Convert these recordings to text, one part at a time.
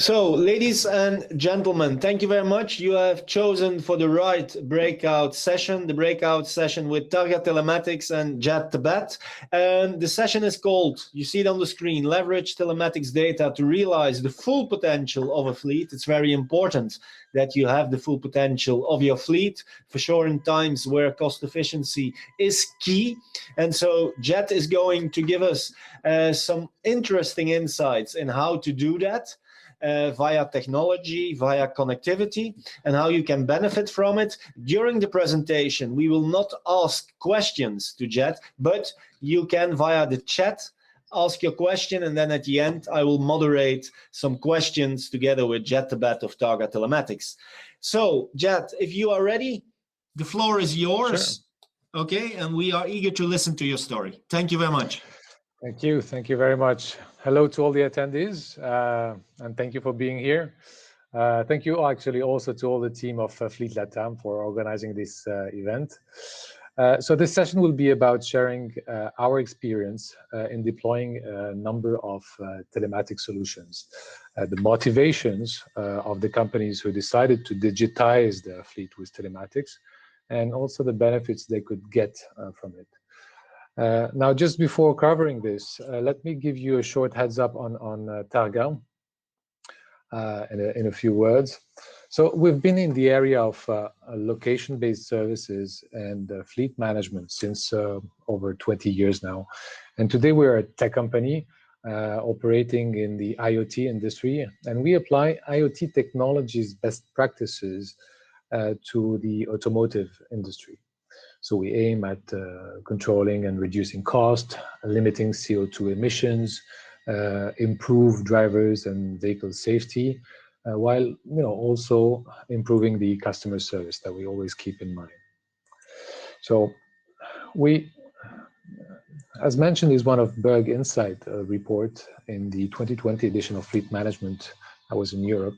So, ladies and gentlemen, thank you very much. You have chosen for the right breakout session, the breakout session with Targa Telematics and Tabet. And the session is called, you see it on the screen, Leverage Telematics Data to Realize the Full Potential of a Fleet. It's very important that you have the full potential of your fleet, for sure in times where cost efficiency is key. And so Jet is going to give us some interesting insights in how to do that. Via technology, via connectivity, and how you can benefit from it. During the presentation, we will not ask questions to Jet, but you can, via the chat, ask your question, and then at the end, I will moderate some questions together with Jet Tabet of Targa Telematics. So, Jet, if you are ready, the floor is yours. Sure. Okay, and we are eager to listen to your story. Thank you very much. Thank you. Thank you very much. Hello to all the attendees, and thank you for being here. Thank you actually also to all the team of Fleet Latam for organizing this event. So this session will be about sharing our experience in deploying a number of telematic solutions, the motivations of the companies who decided to digitize their fleet with telematics, and also the benefits they could get from it. Now, just before covering this, let me give you a short heads up on Targa in a few words. So we've been in the area of location-based services and fleet management since over 20 years now. And today we're a tech company operating in the IoT industry, and we apply IoT technologies best practices to the automotive industry. So we aim at controlling and reducing cost, limiting CO2 emissions, improve drivers and vehicle safety, while also improving the customer service that we always keep in mind. So we, as mentioned, is one of Berg Insight report in the 2020 edition of Fleet Management. I was in Europe.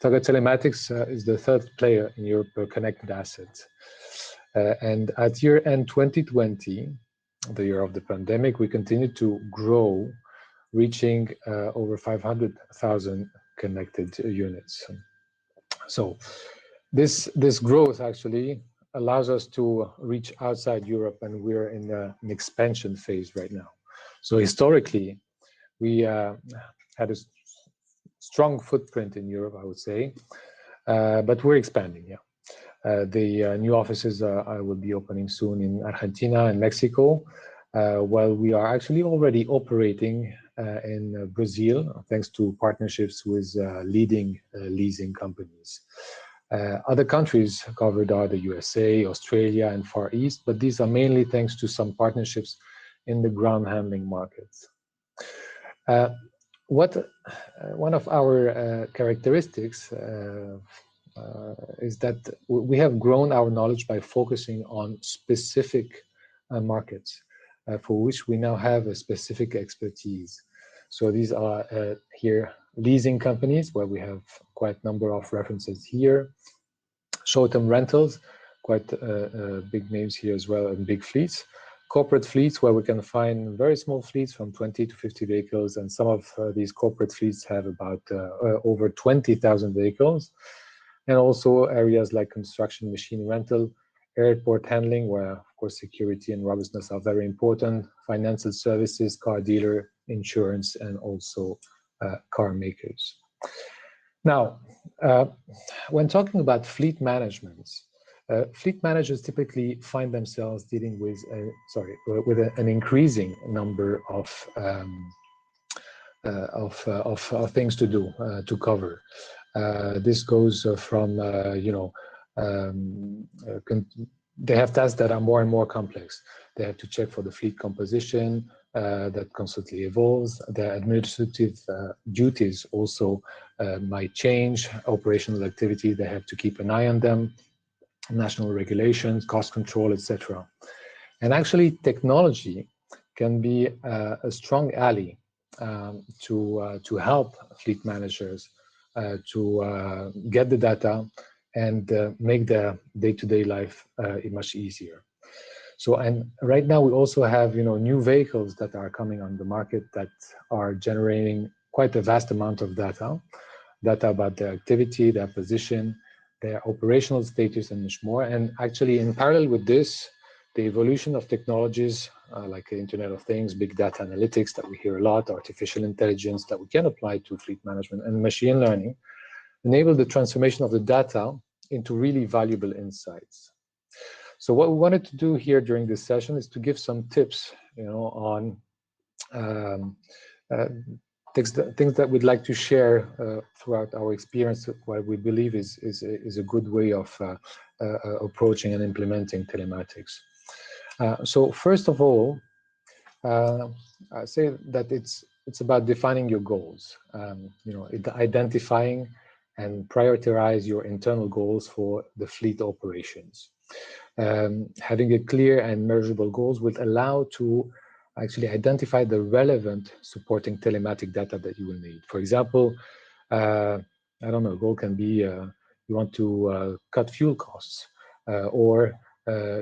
Targa Telematics is the third player in Europe per connected assets. And at year-end 2020, the year of the pandemic, we continued to grow, reaching over 500,000 connected units. So this growth actually allows us to reach outside Europe, and we're in an expansion phase right now. So historically, we had a strong footprint in Europe, I would say, but we're expanding, yeah. The new offices will be opening soon in Argentina and Mexico, while we are actually already operating in Brazil, thanks to partnerships with leading leasing companies. Other countries covered are the USA, Australia, and Far East, but these are mainly thanks to some partnerships in the ground handling markets. One of our characteristics is that we have grown our knowledge by focusing on specific markets for which we now have a specific expertise. So these are here leasing companies, where we have quite a number of references here. Short-term rentals, quite big names here as well, and big fleets. Corporate fleets, where we can find very small fleets from 20 to 50 vehicles, and some of these corporate fleets have about over 20,000 vehicles. And also areas like construction machine rental, airport handling, where of course security and robustness are very important, financial services, car dealer, insurance, and also car makers. Now, when talking about fleet management, fleet managers typically find themselves dealing with an increasing number of things to do, to cover. This goes from, they have tasks that are more and more complex. They have to check for the fleet composition that constantly evolves. Their administrative duties also might change. Operational activity, they have to keep an eye on them. National regulations, cost control, etc. And actually, technology can be a strong ally to help fleet managers to get the data and make their day-to-day life much easier. So, and right now we also have new vehicles that are coming on the market that are generating quite a vast amount of data. data about their activity, their position, their operational status, and much more. And actually, in parallel with this, the evolution of technologies like the Internet of Things, big data analytics that we hear a lot, artificial intelligence that we can apply to fleet management, and machine learning enable the transformation of the data into really valuable insights. So what we wanted to do here during this session is to give some tips, on things that we'd like to share throughout our experience, what we believe is a good way of approaching and implementing telematics. So first of all, I say that it's about defining your goals. Identifying and prioritize your internal goals for the fleet operations. Having a clear and measurable goals will allow to actually identify the relevant supporting telematic data that you will need. For example, I don't know, a goal can be you want to cut fuel costs, or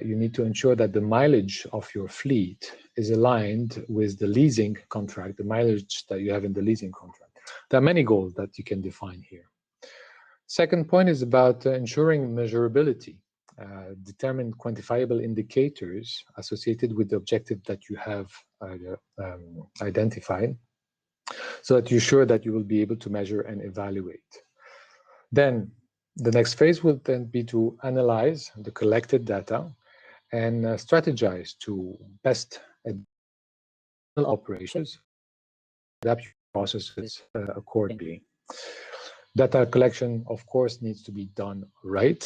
you need to ensure that the mileage of your fleet is aligned with the leasing contract, the mileage that you have in the leasing contract. There are many goals that you can define here. Second point is about ensuring measurability. Determine quantifiable indicators associated with the objective that you have identified, so that you're sure that you will be able to measure and evaluate. Then the next phase will then be to analyze the collected data and strategize to best operations, adapt your processes accordingly. Data collection, of course, needs to be done right.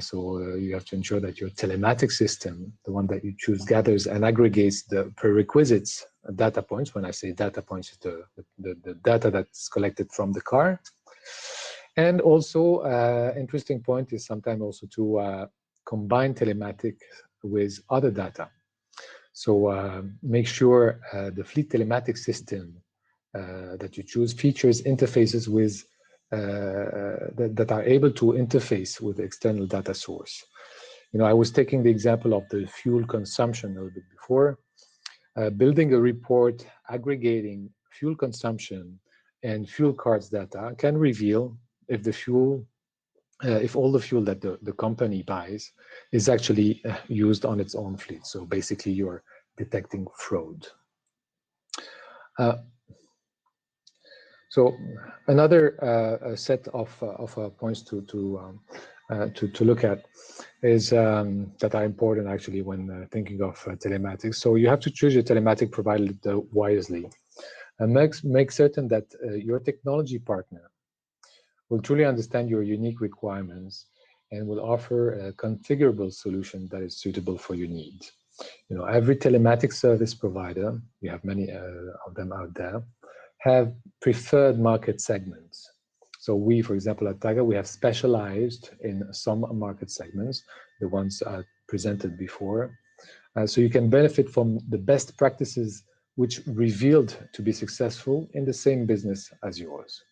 So you have to ensure that your telematics system, the one that you choose, gathers and aggregates the prerequisites data points. When I say data points, it's the data that's collected from the car. And also, interesting point is sometimes also to combine telematics with other data. So make sure the fleet telematics system that you choose features interfaces with that are able to interface with the external data source. I was taking the example of the fuel consumption a little bit before. Building a report aggregating fuel consumption and fuel cards data can reveal if the fuel, if all the fuel that the company buys is actually used on its own fleet. So basically, you're detecting fraud. So another set of points to look at is that are important actually when thinking of telematics. So you have to choose your telematic provider wisely, and make certain that your technology partner will truly understand your unique requirements and will offer a configurable solution that is suitable for your needs. Every telematic service provider, we have many of them out there, have preferred market segments. So we, for example, at Targa, we have specialized in some market segments, the ones I presented before. So you can benefit from the best practices which revealed to be successful in the same business as yours.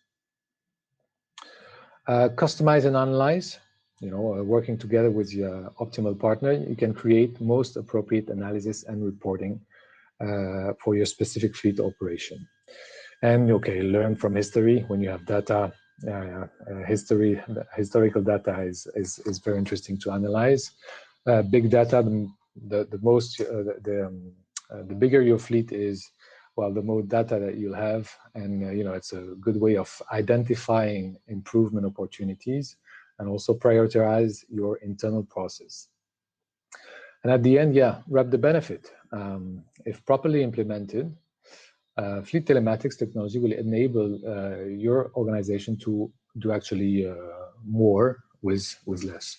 Customize and analyze. Working together with your optimal partner, you can create most appropriate analysis and reporting for your specific fleet operation. And learn from history. When you have data, historical data is very interesting to analyze. Big data, the bigger your fleet is, well, the more data that you'll have, and it's a good way of identifying improvement opportunities, and also prioritize your internal process. And at the end, wrap the benefit. If properly implemented, fleet telematics technology will enable your organization to do actually more with less.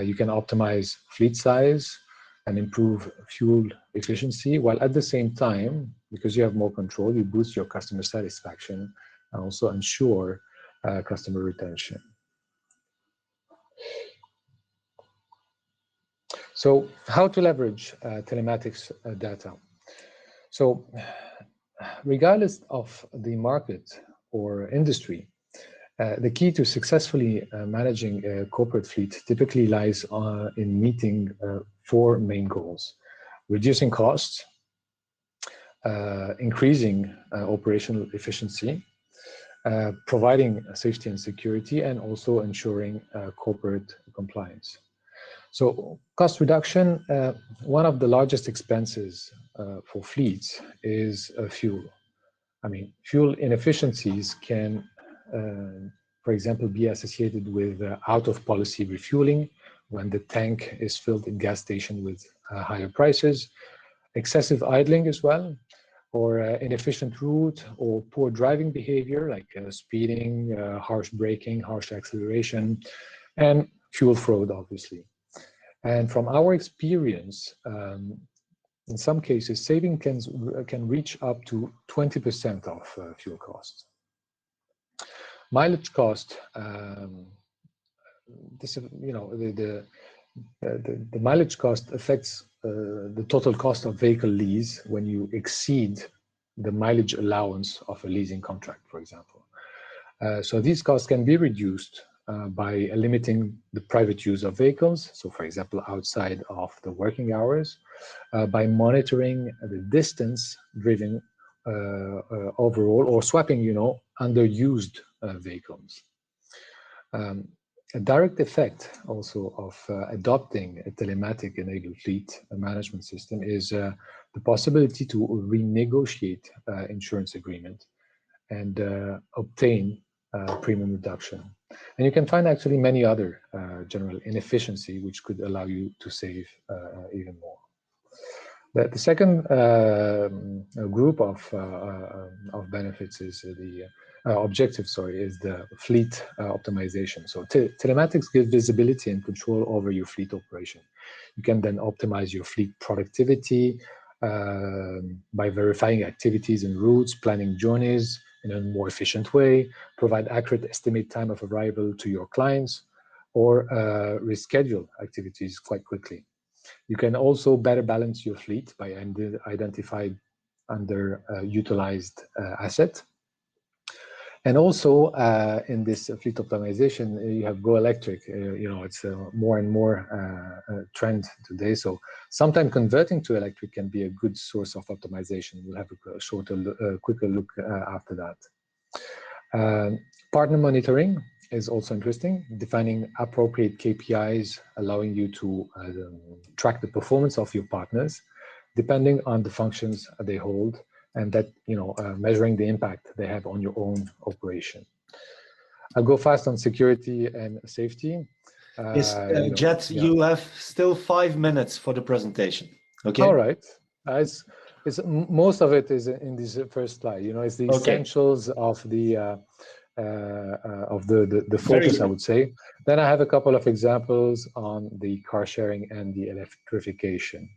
You can optimize fleet size and improve fuel efficiency, while at the same time, because you have more control, you boost your customer satisfaction and also ensure customer retention. So how to leverage telematics data? So regardless of the market or industry, the key to successfully managing a corporate fleet typically lies in meeting 4 main goals: reducing costs, increasing operational efficiency, providing safety and security, and also ensuring corporate compliance. So cost reduction, one of the largest expenses for fleets is fuel. I mean, fuel inefficiencies can, for example, be associated with out of policy refueling when the tank is filled in gas station with higher prices, excessive idling as well, or inefficient route or poor driving behavior like speeding, harsh braking, harsh acceleration, and fuel fraud, obviously. And from our experience, in some cases, saving can reach up to 20% of fuel costs. Mileage cost, this, you know, the mileage cost affects the total cost of vehicle lease when you exceed the mileage allowance of a leasing contract, for example. So these costs can be reduced by limiting the private use of vehicles, so for example, outside of the working hours, by monitoring the distance driven overall, or swapping, you know, underused vehicles. A direct effect also of adopting a telematic-enabled fleet management system is the possibility to renegotiate insurance agreement and obtain premium reduction. And you can find actually many other general inefficiency which could allow you to save even more. The second group of benefits is the objective, is the fleet optimization. So telematics gives visibility and control over your fleet operation. You can then optimize your fleet productivity by verifying activities and routes, planning journeys in a more efficient way, provide accurate estimate time of arrival to your clients, or reschedule activities quite quickly. You can also better balance your fleet by identifying underutilized asset. And also in this fleet optimization, you have go electric. You know, it's more and more trend today. So sometimes converting to electric can be a good source of optimization. We'll have a quicker look after that. Partner monitoring is also interesting, defining appropriate KPIs, allowing you to track the performance of your partners, depending on the functions they hold, and that, you know, measuring the impact they have on your own operation. I'll go fast on security and safety. Jet, you have still 5 minutes for the presentation. Okay. All right. Most of it is in this first slide. You know, it's the essentials of the focus, I would say. Then I have a couple of examples on the car sharing and the electrification.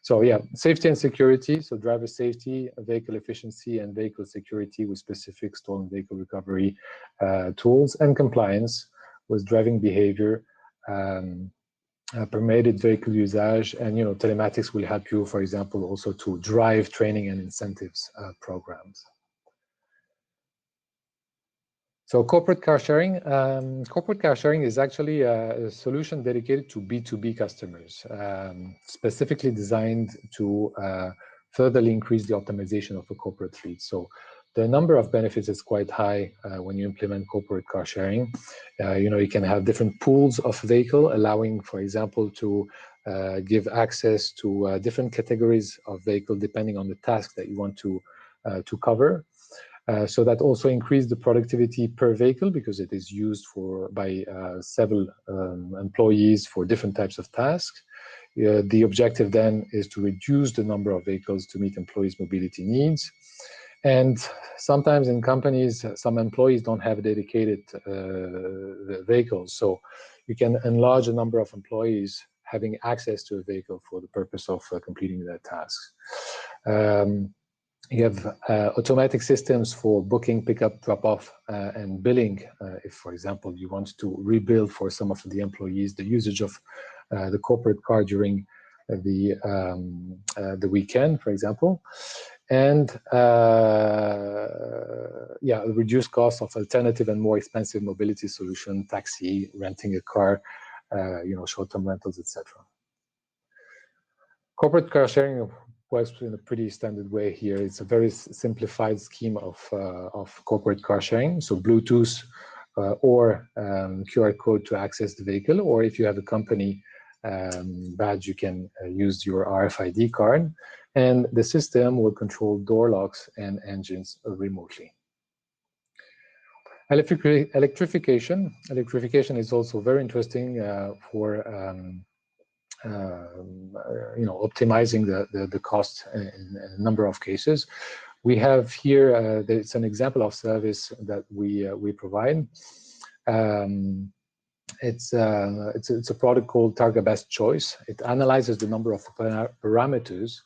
So yeah, safety and security. So driver safety, vehicle efficiency, and vehicle security with specific stolen vehicle recovery tools, and compliance with driving behavior, permitted vehicle usage, and, you know, telematics will help you, for example, also to drive training and incentives programs. So corporate car sharing. Corporate car sharing is actually a solution dedicated to B2B customers, specifically designed to furtherly increase the optimization of a corporate fleet. So the number of benefits is quite high when you implement corporate car sharing. You know, you can have different pools of vehicle, allowing, for example, to give access to different categories of vehicle depending on the task that you want to cover. So that also increased the productivity per vehicle because it is used by several employees for different types of tasks. The objective then is to reduce the number of vehicles to meet employees' mobility needs. And sometimes in companies, some employees don't have dedicated vehicles. So you can enlarge the number of employees having access to a vehicle for the purpose of completing their tasks. You have automatic systems for booking, pickup, drop-off, and billing. If, for example, you want to rebuild for some of the employees the usage of the corporate car during the weekend, for example. And yeah, reduce costs of alternative and more expensive mobility solution, taxi, renting a car, you know, short-term rentals, etc. Corporate car sharing works in a pretty standard way here. It's a very simplified scheme of corporate car sharing. So Bluetooth or QR code to access the vehicle, or if you have a company badge, you can use your RFID card, and the system will control door locks and engines remotely. Electrification is also very interesting for optimizing the cost in a number of cases. We have here, it's an example of service that we provide. It's a product called Targa Best Choice. It analyzes the number of parameters,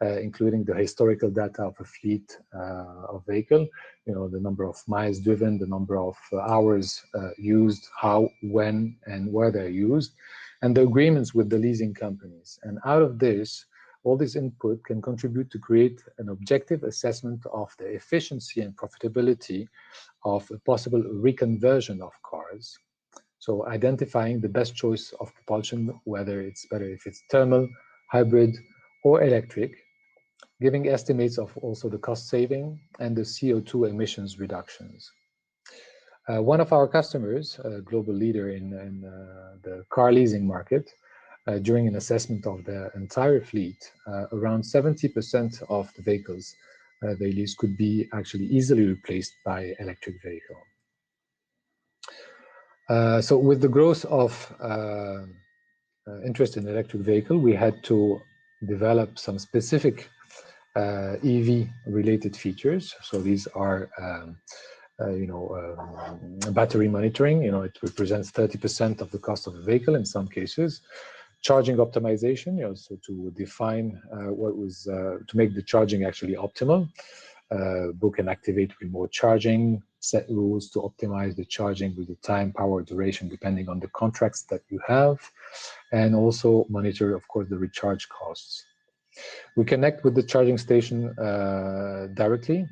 including the historical data of a fleet of vehicle, the number of miles driven, the number of hours used, how, when, and where they're used, and the agreements with the leasing companies. And out of this, all this input can contribute to create an objective assessment of the efficiency and profitability of a possible reconversion of cars. So identifying the best choice of propulsion, whether it's better if it's thermal, hybrid, or electric, giving estimates of also the cost saving and the CO2 emissions reductions. One of our customers, a global leader in the car leasing market, during an assessment of the entire fleet, around 70% of the vehicles they lease could be actually easily replaced by electric vehicle. So with the growth of interest in electric vehicle, we had to develop some specific EV-related features. So these are, battery monitoring. It represents 30% of the cost of a vehicle in some cases. Charging optimization, so to define to make the charging actually optimal. Book and activate remote charging, set rules to optimize the charging with the time, power, duration, depending on the contracts that you have, and also monitor, of course, the recharge costs. We connect with the charging station directly,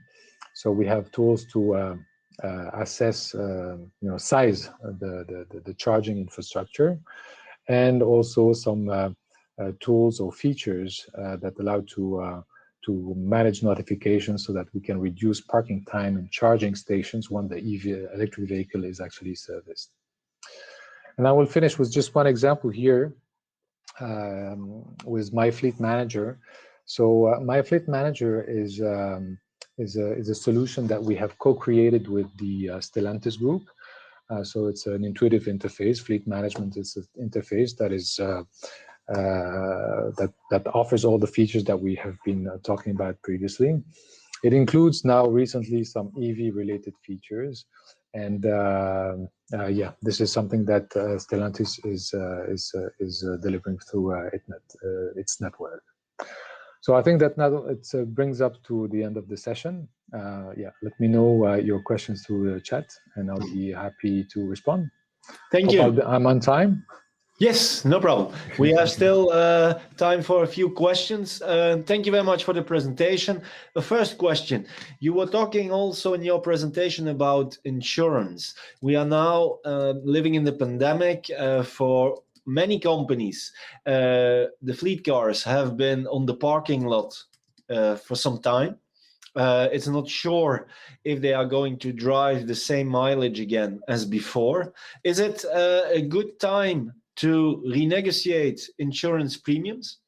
so we have tools to assess, size the charging infrastructure, and also some tools or features that allow to manage notifications so that we can reduce parking time in charging stations when the electric vehicle is actually serviced. And I will finish with just one example here with My Fleet Manager. So My Fleet Manager is a solution that we have co-created with the Stellantis group. So it's an intuitive interface. Fleet management is an interface that is that offers all the features that we have been talking about previously. It includes now recently some EV-related features, and this is something that Stellantis is delivering through its network. So I think that now it brings up to the end of the session. Let me know your questions through the chat, and I'll be happy to respond. Thank you. I'm on time. Yes, no problem. We have still time for a few questions. Thank you very much for the presentation. The first question, you were talking also in your presentation about insurance. We are now living in the pandemic. For many companies, the fleet cars have been on the parking lot for some time. It's not sure if they are going to drive the same mileage again as before. Is it a good time to renegotiate insurance premiums?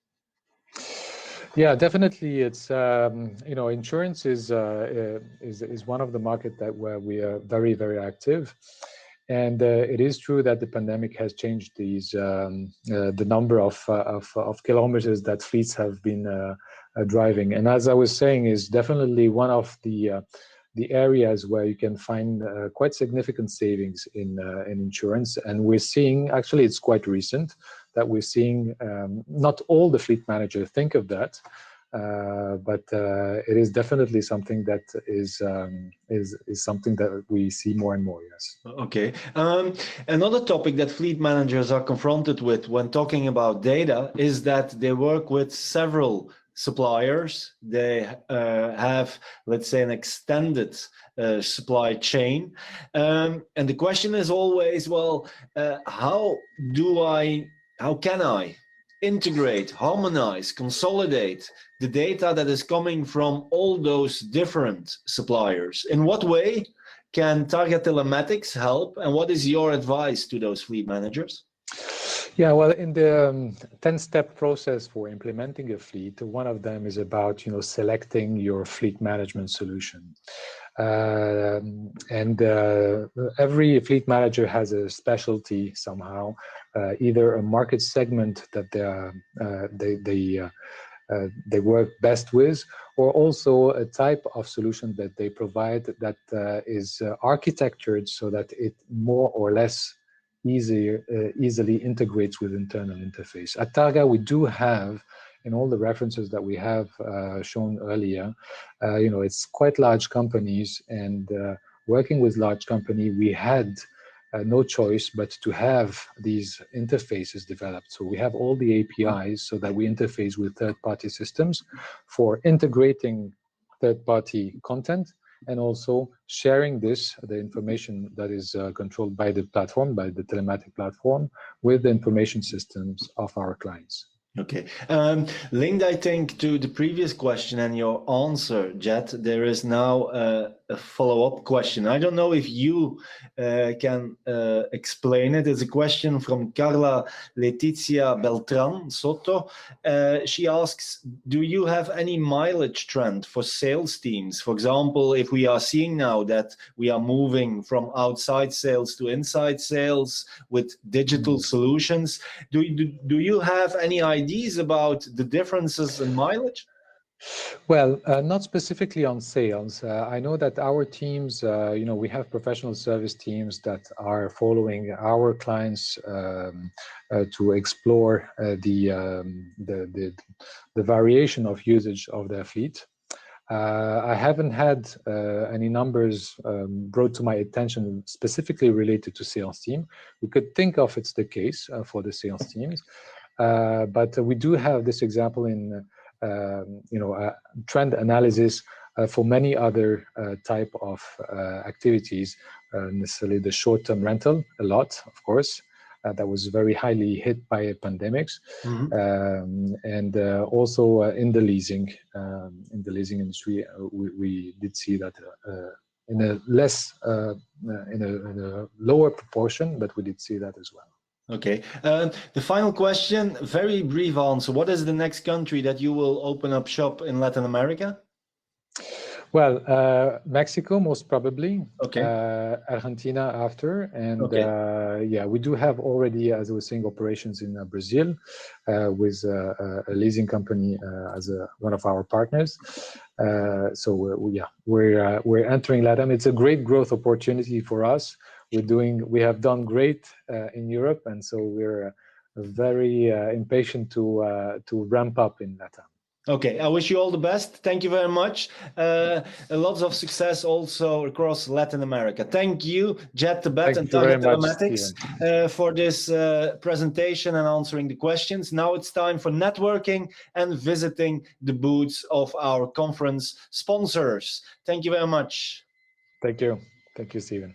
Yeah, definitely. It's insurance is one of the market where we are very, very active, and it is true that the pandemic has changed the number of kilometers that fleets have been driving. And as I was saying, is definitely one of the areas where you can find quite significant savings in insurance. And we're seeing, actually it's quite recent, that we're seeing not all the fleet managers think of that, but it is definitely something that is something that we see more and more, yes. Okay. Another topic that fleet managers are confronted with when talking about data is that they work with several suppliers. They have, let's say, an extended supply chain. And the question is always, well, how can I integrate, harmonize, consolidate the data that is coming from all those different suppliers? In what way can Targa Telematics help, and what is your advice to those fleet managers? Yeah, well, in the 10-step process for implementing a fleet, one of them is about selecting your fleet management solution. Every fleet manager has a specialty somehow, either a market segment that they work best with, or also a type of solution that they provide that is architectured so that it more or less easily integrates with internal interface. At Targa, we do have, in all the references that we have shown earlier, it's quite large companies, and working with large company, we had no choice but to have these interfaces developed. So we have all the APIs so that we interface with third-party systems for integrating third-party content, and also sharing the information that is controlled by the platform, by the telematic platform, with the information systems of our clients. Okay. Linked, I think, to the previous question and your answer, Jet, there is now a follow-up question. I don't know if you can explain it. It's a question from Carla Letizia Beltran Soto. She asks, do you have any mileage trend for sales teams? For example, if we are seeing now that we are moving from outside sales to inside sales with digital solutions, do you have any ideas about the differences in mileage? Well, not specifically on sales. I know that our teams, we have professional service teams that are following our clients to explore the variation of usage of their fleet. I haven't had any numbers brought to my attention specifically related to sales team. We could think of it's the case for the sales teams, but we do have this example in trend analysis for many other type of activities, necessarily the short-term rental, a lot, of course, that was very highly hit by pandemics, and also in the leasing industry, we did see that in a less, in a lower proportion, but we did see that as well. Okay. The final question, very brief answer. What is the next country that you will open up shop in Latin America? Well, Mexico, most probably. Okay. Argentina after. And okay. Yeah, we do have already, as I was saying, operations in Brazil with a leasing company as one of our partners. So we're entering Latin. It's a great growth opportunity for us. We have done great in Europe, and so we're very impatient to ramp up in Latin. Okay, I wish you all the best. Thank you very much. Lots of success also across Latin America. Thank you, Jet Tabet and Targa Telematics, for this presentation and answering the questions. Now it's time for networking and visiting the booths of our conference sponsors. Thank you very much. Thank you. Thank you, Steven.